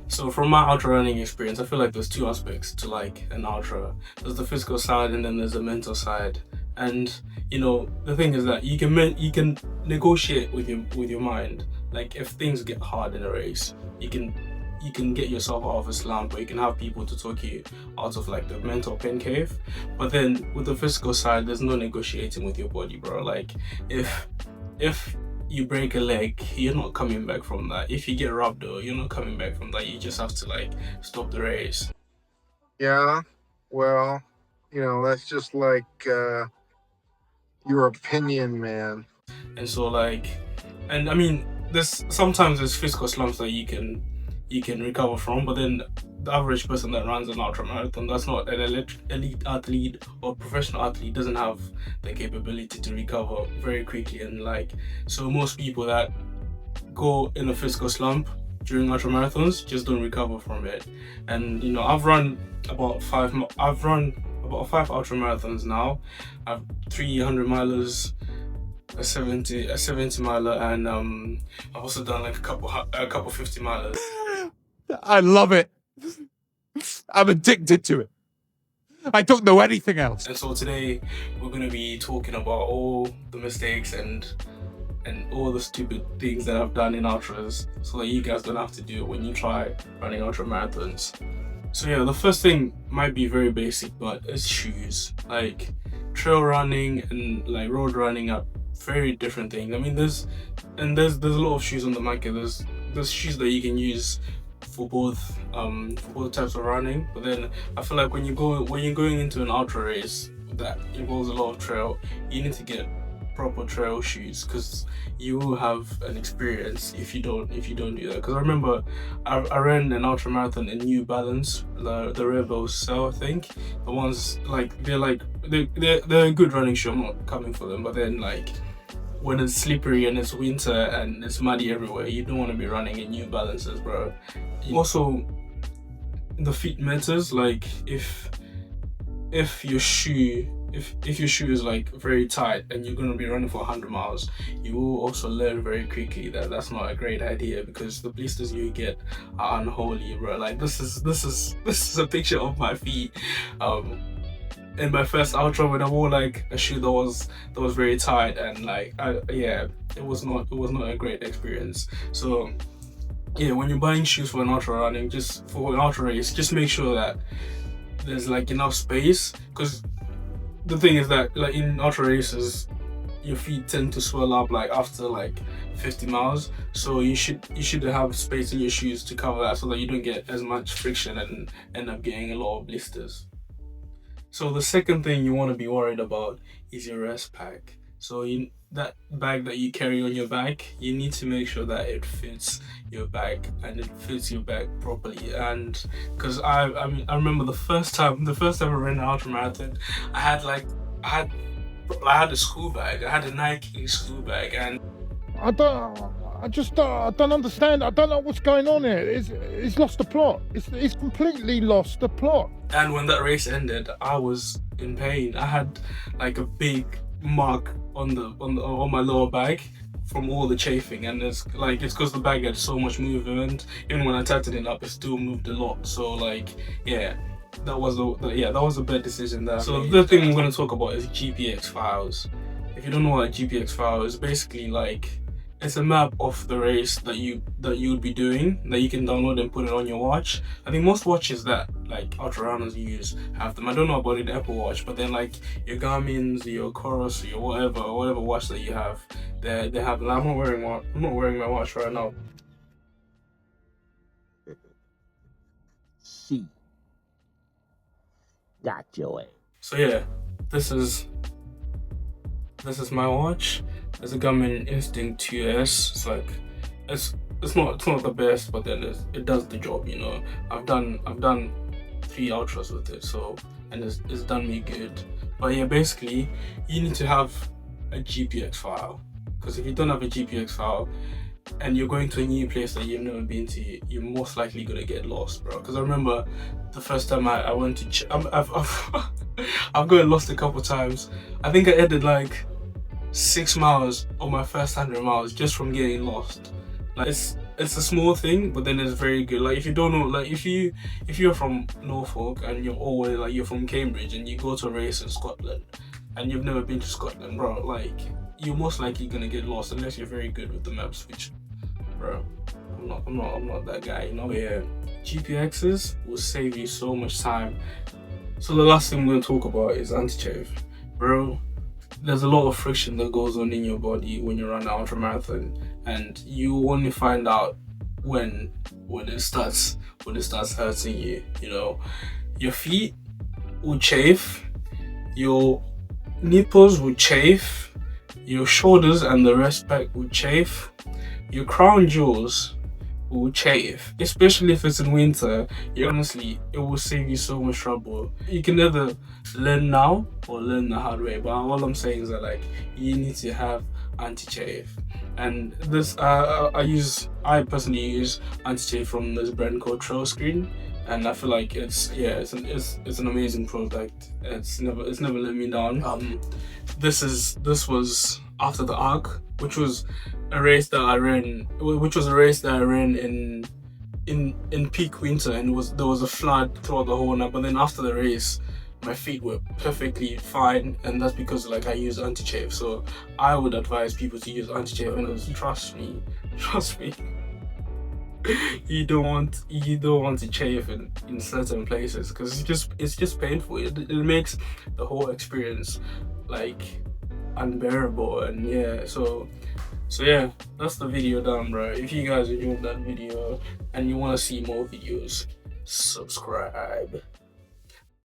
So from my ultra running experience, I feel like there's two aspects to like an ultra. There's the physical side and then there's the mental side. And the thing is that you can negotiate with your mind. Like if things get hard in a race, you can get yourself out of a slump, or you can have people to talk you out of like the mental pain cave. But then with the physical side, there's no negotiating with your body, bro. Like if you break a leg, you're not coming back from that. If you get robbed though, you're not coming back from that. You just have to like stop the race. Yeah, well, that's just like your opinion, man. And so like, and I mean, there's physical slumps that you can recover from, but then the average person that runs an ultra marathon, that's not an elite athlete or professional athlete, doesn't have the capability to recover very quickly. And like, so most people that go in a physical slump during ultra marathons just don't recover from it. And I've run about five ultra marathons now. I've 300 milers, a 70 miler, and I've also done like a couple 50 milers. I love it. I'm addicted to it. I don't know anything else. And so today we're gonna be talking about all the mistakes and all the stupid things that I've done in ultras, so that you guys don't have to do it when you try running ultra marathons. So yeah, the first thing might be very basic, but it's shoes. Like trail running and like road running are very different things. I mean, there's a lot of shoes on the market. There's shoes that you can use for both types of running. But then I feel like when you're going into an ultra race that involves a lot of trail, you need to get proper trail shoes, because you will have an experience if you don't do that. Because I remember I ran an ultra marathon in New Balance, the Rebel Cell, I think. The ones they're a good running shoe. I'm not coming for them, but then like when it's slippery and it's winter and it's muddy everywhere, you don't want to be running in New Balances, bro. Also, the feet matters. Like if your shoe is like very tight and you're going to be running for 100 miles, you will also learn very quickly that that's not a great idea, because the blisters you get are unholy, bro. Like this is a picture of my feet in my first ultra, when I wore like a shoe that was very tight, and like it was not a great experience. So yeah, when you're buying shoes for an ultra running, just for an ultra race, just make sure that there's like enough space, because the thing is that like in ultra races, your feet tend to swell up like after like 50 miles. So you should have space in your shoes to cover that, so that you don't get as much friction and end up getting a lot of blisters. So the second thing you want to be worried about is your rest pack. So that bag that you carry on your back, you need to make sure that it fits your bag and it fits your bag properly. And because I remember the first time I ran an ultra marathon, I had a school bag. I had a Nike school bag, and I don't understand. I don't know what's going on here. It's lost the plot. It's completely lost the plot. And when that race ended, I was in pain. I had like a big mark on my lower back from all the chafing, and it's because the bag had so much movement. Even when I tightened it up, it still moved a lot. So like, yeah, that was a bad decision there. So the thing I'm going to talk about is GPX files. If you don't know what a GPX file is, basically like it's a map of the race that you would be doing, that you can download and put it on your watch. I think most watches that like ultra runners use have them. I don't know about the Apple Watch, but then like your Garmin's, your Coros, your whatever watch that you have, they have. I'm not wearing my watch right now. See, got your ass. So yeah, this is my watch. It's a Garmin Instinct 2S. It's like it's not the best, but then it does the job. I've done 3 ultras with it, so, and it's done me good. But yeah, basically you need to have a GPX file, because if you don't have a GPX file and you're going to a new place that you've never been to, you're most likely gonna get lost, bro. Because I remember the first time I went to I've gotten lost a couple times. I think I ended like 6 miles on my first 100 miles just from getting lost. Like it's a small thing, but then it's very good. Like if you don't know, like if you're from Norfolk and you're always like you're from Cambridge and you go to a race in Scotland and you've never been to Scotland, bro, like you're most likely gonna get lost unless you're very good with the maps, which, bro, I'm not that guy, you know. But yeah, GPXs will save you so much time. So the last thing we're gonna talk about is anti-chafe, bro. There's a lot of friction that goes on in your body when you run an ultra marathon, and you only find out when it starts hurting you. You know, your feet will chafe, your nipples will chafe, your shoulders and the rest back will chafe, your crown jewels will chafe, especially if it's in winter. Honestly, it will save you so much trouble. You can either learn now or learn the hard way, but all I'm saying is that like you need to have anti-chafe. And this I personally use anti-chafe from this brand called Trailscreen, and I feel like it's an amazing product. It's never let me down. This was after the Arc, which was a race that I ran in peak winter, and there was a flood throughout the whole night. But then after the race, my feet were perfectly fine, and that's because like I use anti-chafe. So I would advise people to use anti-chafe, because trust me, you don't want to chafe in certain places, because it's just painful. It makes the whole experience like unbearable. And yeah, so yeah, that's the video done, bro. If you guys enjoyed that video and you want to see more videos, subscribe.